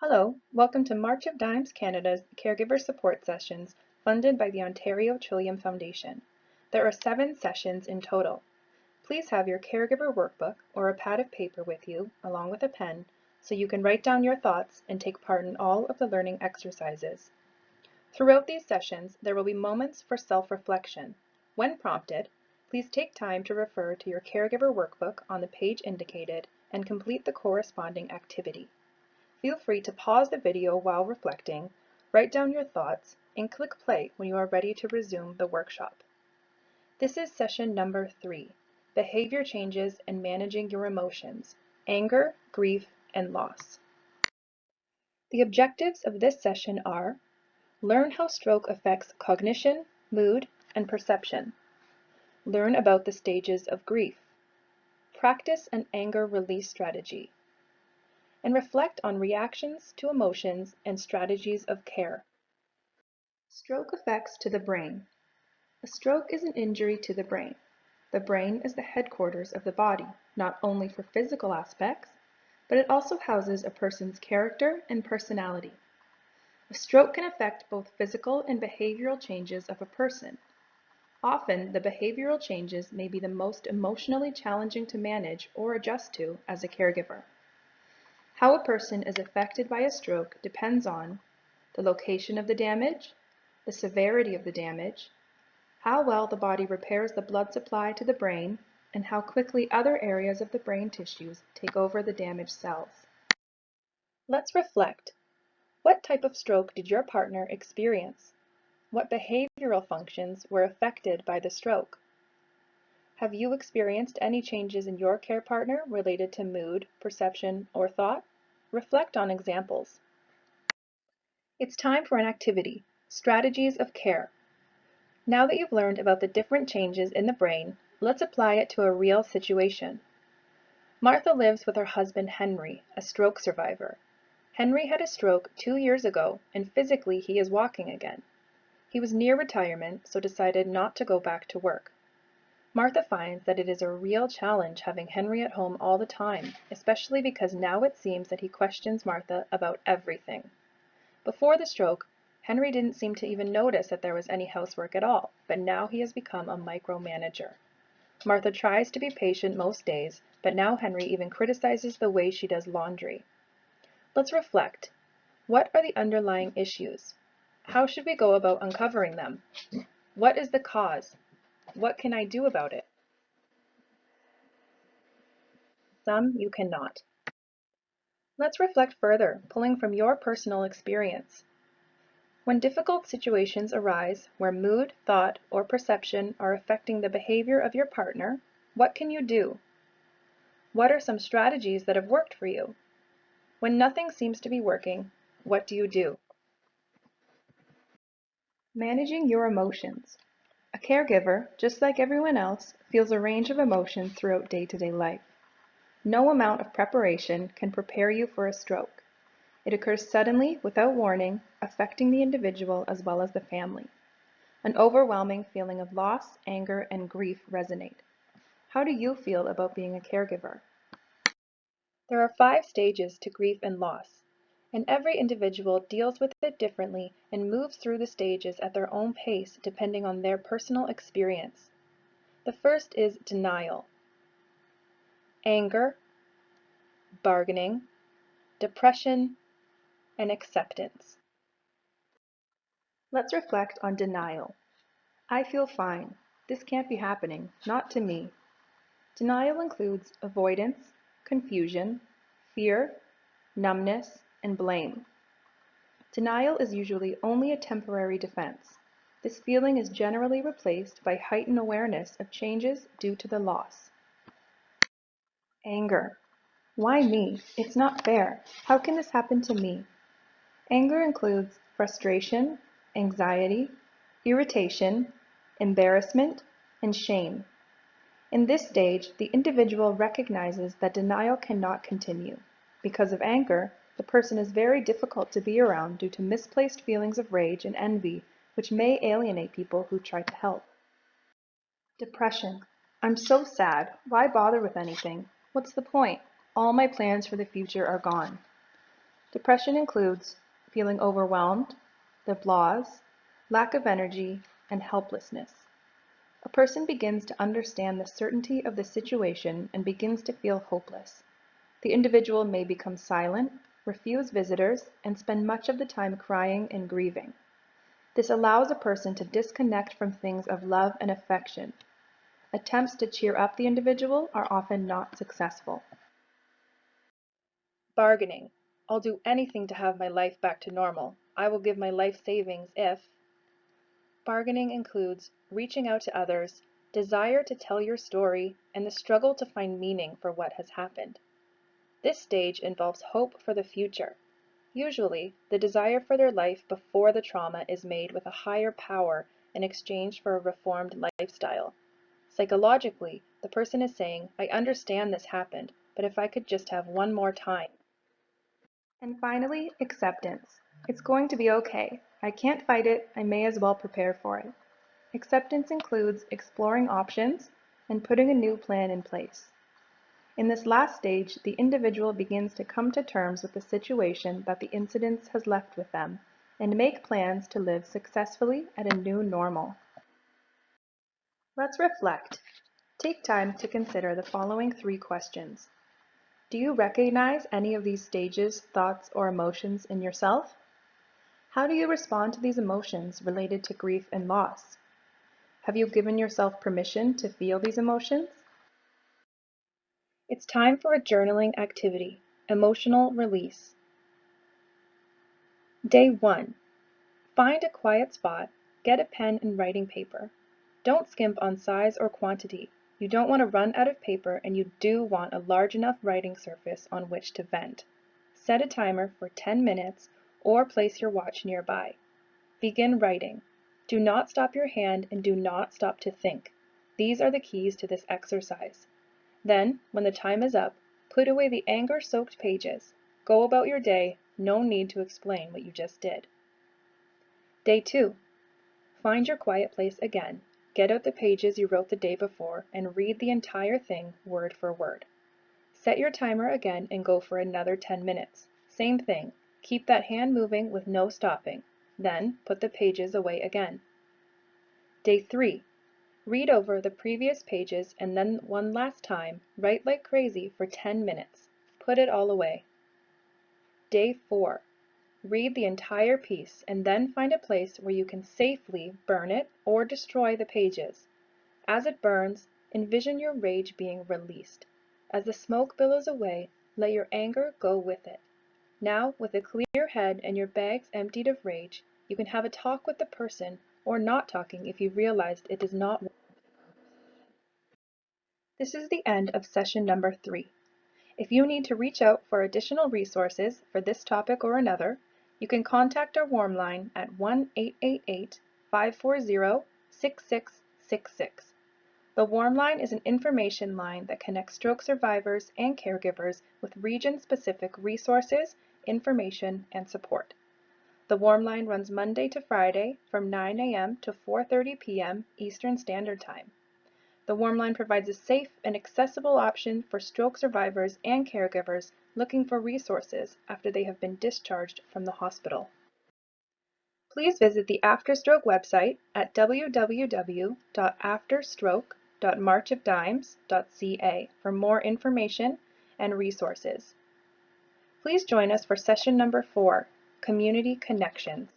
Hello, welcome to March of Dimes Canada's Caregiver Support Sessions funded by the Ontario Trillium Foundation. There are 7 sessions in total. Please have your caregiver workbook or a pad of paper with you, along with a pen, so you can write down your thoughts and take part in all of the learning exercises. Throughout these sessions, there will be moments for self-reflection. When prompted, please take time to refer to your caregiver workbook on the page indicated and complete the corresponding activity. Feel free to pause the video while reflecting, write down your thoughts, and click play when you are ready to resume the workshop. This is session number 3, Behavior Changes and Managing Your Emotions, Anger, Grief, and Loss. The objectives of this session are: learn how stroke affects cognition, mood, and perception. Learn about the stages of grief. Practice an anger release strategy. And reflect on reactions to emotions and strategies of care. Stroke effects to the brain. A stroke is an injury to the brain. The brain is the headquarters of the body, not only for physical aspects, but it also houses a person's character and personality. A stroke can affect both physical and behavioral changes of a person. Often, the behavioral changes may be the most emotionally challenging to manage or adjust to as a caregiver. How a person is affected by a stroke depends on the location of the damage, the severity of the damage, how well the body repairs the blood supply to the brain, and how quickly other areas of the brain tissues take over the damaged cells. Let's reflect. What type of stroke did your partner experience? What behavioral functions were affected by the stroke? Have you experienced any changes in your care partner related to mood, perception, or thought? Reflect on examples. It's time for an activity, Strategies of Care. Now that you've learned about the different changes in the brain, let's apply it to a real situation. Martha lives with her husband Henry, a stroke survivor. Henry had a stroke 2 years ago, and physically he is walking again. He was near retirement, so decided not to go back to work. Martha finds that it is a real challenge having Henry at home all the time, especially because now it seems that he questions Martha about everything. Before the stroke, Henry didn't seem to even notice that there was any housework at all, but now he has become a micromanager. Martha tries to be patient most days, but now Henry even criticizes the way she does laundry. Let's reflect. What are the underlying issues? How should we go about uncovering them? What is the cause? What can I do about it? Some you cannot. Let's reflect further, pulling from your personal experience. When difficult situations arise where mood, thought, or perception are affecting the behavior of your partner, what can you do? What are some strategies that have worked for you? When nothing seems to be working, what do you do? Managing your emotions. A caregiver, just like everyone else, feels a range of emotions throughout day-to-day life. No amount of preparation can prepare you for a stroke. It occurs suddenly, without warning, affecting the individual as well as the family. An overwhelming feeling of loss, anger, and grief resonate. How do you feel about being a caregiver? There are 5 stages to grief and loss, and every individual deals with it differently and moves through the stages at their own pace depending on their personal experience. The first is denial, anger, bargaining, depression, and acceptance. Let's reflect on denial. I feel fine. This can't be happening, not to me. Denial includes avoidance, confusion, fear, numbness, and blame. Denial is usually only a temporary defense. This feeling is generally replaced by heightened awareness of changes due to the loss. Anger. Why me? It's not fair. How can this happen to me? Anger includes frustration, anxiety, irritation, embarrassment, and shame. In this stage, the individual recognizes that denial cannot continue. Because of anger, the person is very difficult to be around due to misplaced feelings of rage and envy, which may alienate people who try to help. Depression. I'm so sad. Why bother with anything? What's the point? All my plans for the future are gone. Depression includes feeling overwhelmed, the blahs, lack of energy, and helplessness. A person begins to understand the certainty of the situation and begins to feel hopeless. The individual may become silent, refuse visitors, and spend much of the time crying and grieving. This allows a person to disconnect from things of love and affection. Attempts to cheer up the individual are often not successful. Bargaining. I'll do anything to have my life back to normal. I will give my life savings if. Bargaining includes reaching out to others, desire to tell your story, and the struggle to find meaning for what has happened. This stage involves hope for the future. Usually, the desire for their life before the trauma is made with a higher power in exchange for a reformed lifestyle. Psychologically, the person is saying, I understand this happened, but if I could just have one more time. And finally, acceptance. It's going to be okay. I can't fight it. I may as well prepare for it. Acceptance includes exploring options and putting a new plan in place. In this last stage, the individual begins to come to terms with the situation that the incident has left with them and make plans to live successfully at a new normal. Let's reflect. Take time to consider the following 3 questions. Do you recognize any of these stages, thoughts, or emotions in yourself? How do you respond to these emotions related to grief and loss? Have you given yourself permission to feel these emotions? It's time for a journaling activity, emotional release. Day 1. Find a quiet spot, get a pen and writing paper. Don't skimp on size or quantity. You don't want to run out of paper, and you do want a large enough writing surface on which to vent. Set a timer for 10 minutes or place your watch nearby. Begin writing. Do not stop your hand and do not stop to think. These are the keys to this exercise. Then, when the time is up, put away the anger-soaked pages. Go about your day, no need to explain what you just did. Day 2. Find your quiet place again. Get out the pages you wrote the day before and read the entire thing word for word. Set your timer again and go for another 10 minutes. Same thing. Keep that hand moving with no stopping. Then put the pages away again. Day 3. Read over the previous pages and then one last time, write like crazy for 10 minutes. Put it all away. Day 4. Read the entire piece and then find a place where you can safely burn it or destroy the pages. As it burns, envision your rage being released. As the smoke billows away, let your anger go with it. Now, with a clear head and your bags emptied of rage, you can have a talk with the person or not talking if you realized it does not work. This is the end of session number 3. If you need to reach out for additional resources for this topic or another, you can contact our warm line at 1-888-540-6666. The warm line is an information line that connects stroke survivors and caregivers with region-specific resources, information, and support. The warm line runs Monday to Friday from 9 a.m. to 4:30 p.m. Eastern Standard Time. The warm line provides a safe and accessible option for stroke survivors and caregivers looking for resources after they have been discharged from the hospital. Please visit the AfterStroke website at www.afterstroke.marchofdimes.ca for more information and resources. Please join us for session number 4, Community Connections.